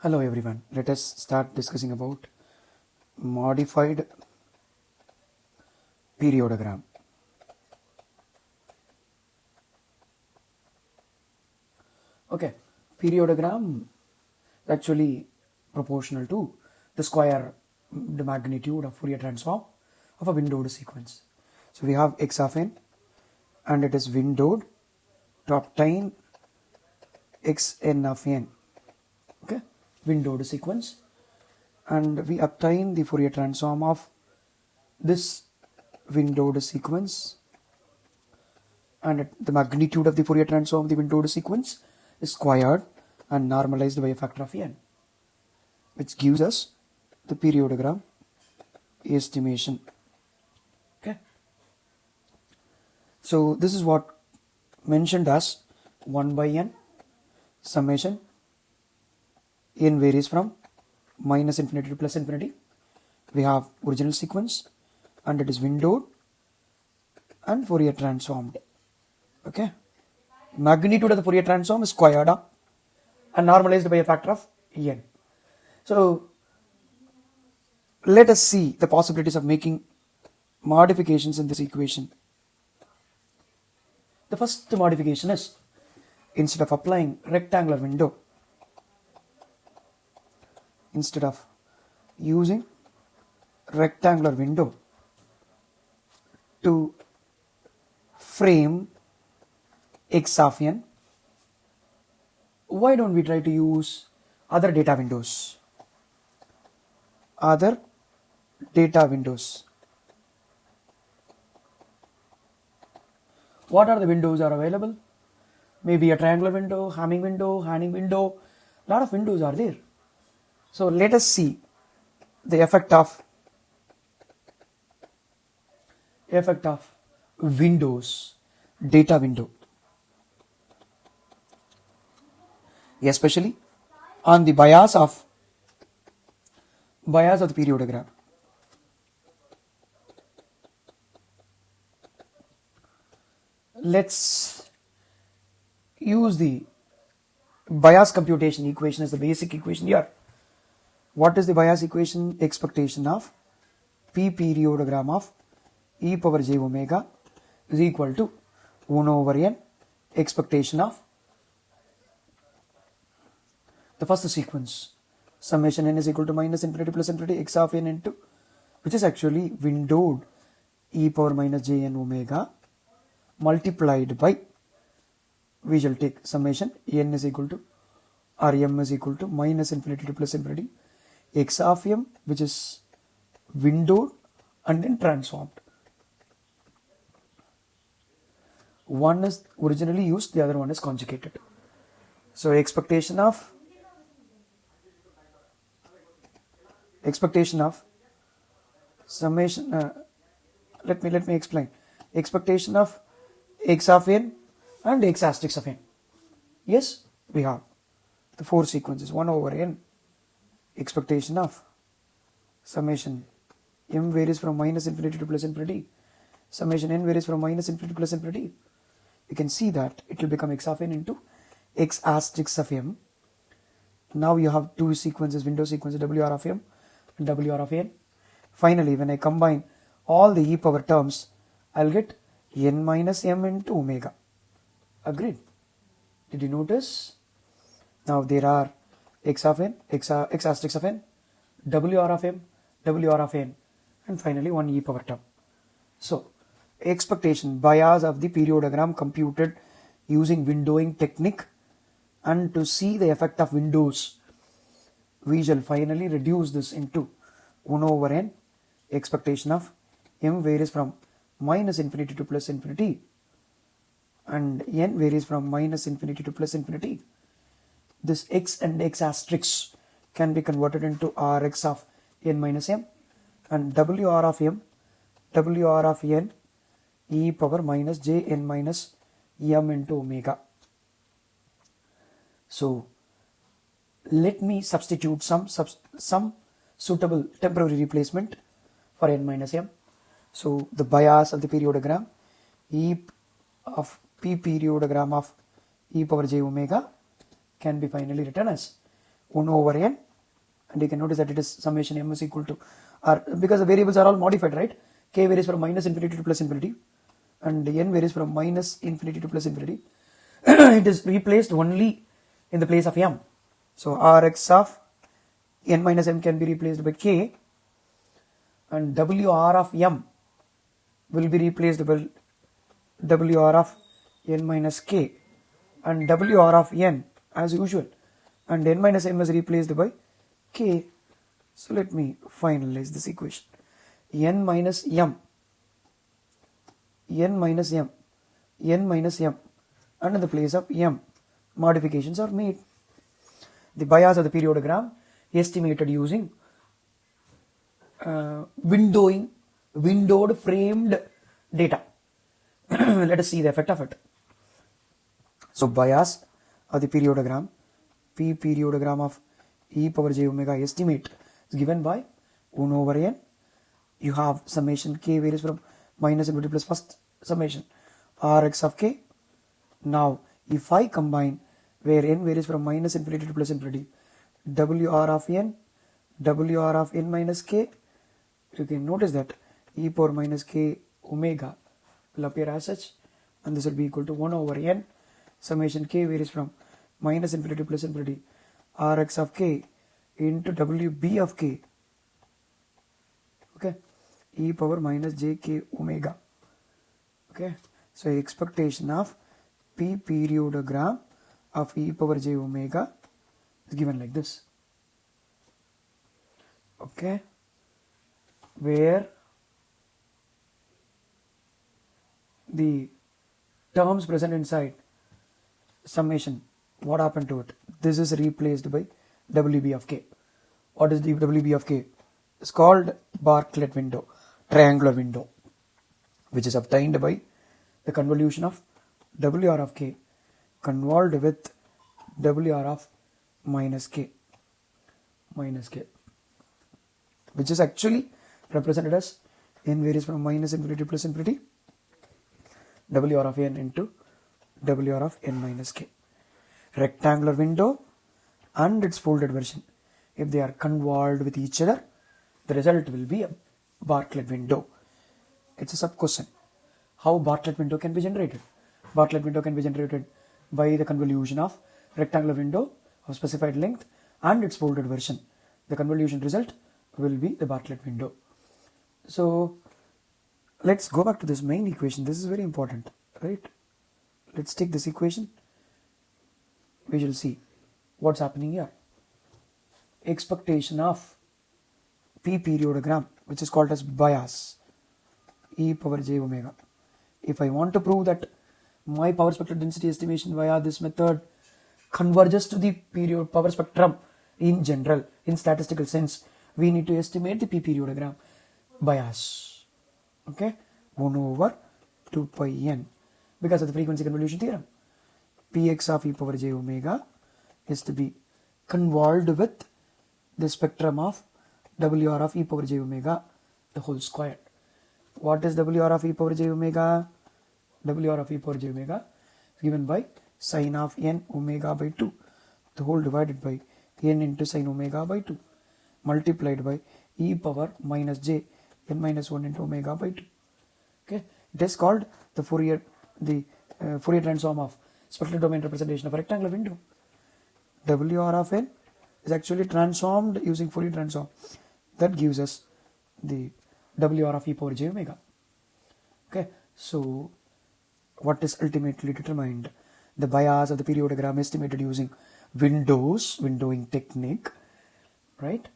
Hello everyone, let us start discussing about modified periodogram. Okay, periodogram is actually proportional to the square, the magnitude of Fourier transform of a windowed sequence. So we have x of n and it is windowed to obtain xn of n. Okay, windowed sequence, and we obtain the Fourier transform of this windowed sequence, and the magnitude of the Fourier transform of the windowed sequence is squared and normalized by a factor of n, which gives us the periodogram estimation. Okay, so this is what mentioned as 1 by n summation. N varies from minus infinity to plus infinity. We have original sequence and it is windowed and Fourier transformed. Okay, magnitude of the Fourier transform is squared up and normalized by a factor of n. So let us see the possibilities of making modifications in this equation. The first modification is, instead of applying rectangular window, instead of using rectangular window to frame x of n, why don't we try to use other data windows? Other data windows. What are the windows are available? Maybe a triangular window, Hamming window, lot of windows are there. So let us see the effect of windows, data window, especially on the bias of the periodogram. Let's use the bias computation equation as the basic equation here. What is the bias equation? Expectation of p periodogram of e power j omega is equal to 1 over n expectation of the first sequence, summation n is equal to minus infinity plus infinity x of n into, which is actually windowed e power minus j n omega, multiplied by, we shall take summation n is equal to, or m is equal to minus infinity to plus infinity x of m, which is windowed and then transformed. One is originally used, the other one is conjugated. So expectation of summation, let me explain. Expectation of x of n and x asterisk of n. Yes, we have the four sequences, 1 over n expectation of summation m varies from minus infinity to plus infinity, summation n varies from minus infinity to plus infinity. You can see that it will become x of n into x asterisk of m. Now you have two sequences, window sequences, wr of m and wr of n. Finally, when I combine all the e power terms, I'll get n minus m into omega. Agreed? Did you notice? Now there are x of n, x asterisk of n, wr of m, wr of n, and finally one e power term. So expectation, bias of the periodogram computed using windowing technique, and to see the effect of windows, we shall finally reduce this into 1 over n expectation of m varies from minus infinity to plus infinity and n varies from minus infinity to plus infinity. This x and x asterisk can be converted into rx of n minus m and wr of m, wr of n e power minus j n minus m into omega. So let me substitute some suitable temporary replacement for n minus m. So the bias of the periodogram e of p periodogram of e power j omega can be finally written as 1 over n, and you can notice that it is summation m is equal to r, because the variables are all modified, right? K varies from minus infinity to plus infinity, and n varies from minus infinity to plus infinity. It is replaced only in the place of m. So Rx of n minus m can be replaced by k, and Wr of m will be replaced by Wr of n minus k, and Wr of n as usual, and n minus m is replaced by k. So let me finalize this equation. N minus m, n minus m, n minus m, and in the place of m, modifications are made. The bias of the periodogram estimated using windowed framed data. Let us see the effect of it. So bias of the periodogram, P periodogram of e power j omega estimate is given by 1 over n. You have summation k varies from minus infinity plus first summation Rx of k. Now if I combine where n varies from minus infinity to plus infinity, Wr of n, Wr of n minus k, you can notice that e power minus k omega will appear as such, and this will be equal to 1 over n summation k varies from minus infinity to plus infinity Rx of k into Wb of k, okay, e power minus jk omega. Okay, so expectation of P periodogram of e power j omega is given like this. Okay, where the terms present inside summation, what happened to it? This is replaced by Wb of k. What is the Wb of k? It's called Bartlett window, triangular window, which is obtained by the convolution of Wr of k convolved with Wr of minus k, which is actually represented as n varies from minus infinity to plus infinity Wr of n into Wr of n minus k. Rectangular window and its folded version, if they are convolved with each other, the result will be a Bartlett window. It's a sub question. How Bartlett window can be generated? Bartlett window can be generated by the convolution of rectangular window of specified length and its folded version. The convolution result will be the Bartlett window. So let's go back to this main equation. This is very important, right? Let's take this equation. We shall see what's happening here. Expectation of P periodogram, which is called as bias, e power j omega. If I want to prove that my power spectral density estimation via this method converges to the power spectrum in general, in statistical sense, we need to estimate the P periodogram bias. Okay, 1 over 2 pi n, because of the frequency convolution theorem. Px of e power j omega is to be convolved with the spectrum of Wr of e power j omega, the whole square. What is Wr of e power j omega? Wr of e power j omega is given by sine of n omega by 2, the whole divided by n into sine omega by 2, multiplied by e power minus j n minus 1 into omega by 2. Okay, it is called the Fourier transform of spectral domain representation of a rectangular window. Wr of n is actually transformed using Fourier transform. That gives us the Wr of e power j omega. Okay, so what is ultimately determined? The bias of the periodogram estimated using windowing technique, right?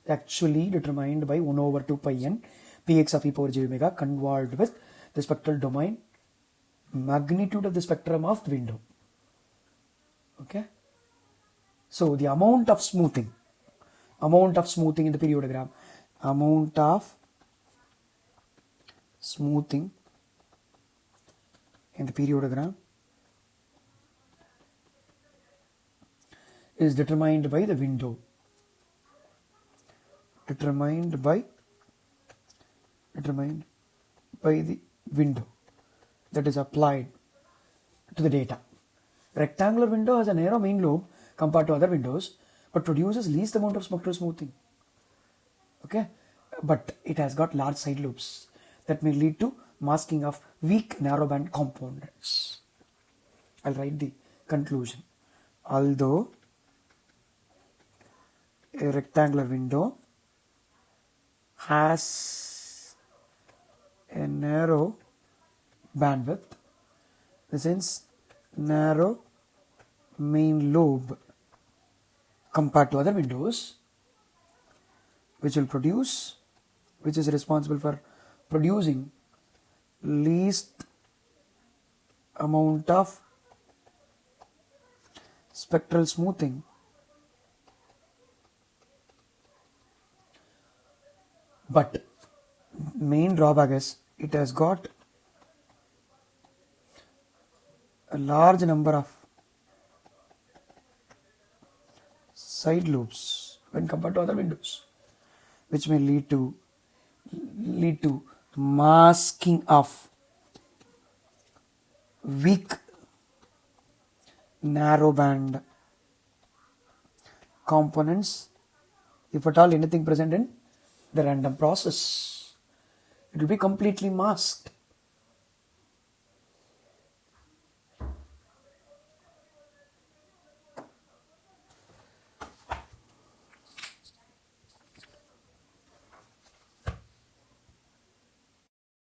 Actually determined by 1 over 2 pi n px of e power j omega convolved with the spectral domain magnitude of the spectrum of the window. Okay, so the amount of smoothing in the periodogram, amount of smoothing in the periodogram is determined by the window, determined by the window that is applied to the data. Rectangular window has a narrow main lobe compared to other windows, but produces least amount of spectral smoothing. Okay, but it has got large side lobes that may lead to masking of weak narrowband components. I'll write the conclusion. Although a rectangular window has a narrow bandwidth, in the sense narrow main lobe compared to other windows, which is responsible for producing least amount of spectral smoothing, but main drawback is it has got a large number of side lobes when compared to other windows, which may lead to masking of weak narrowband components, if at all anything present in the random process. It will be completely masked.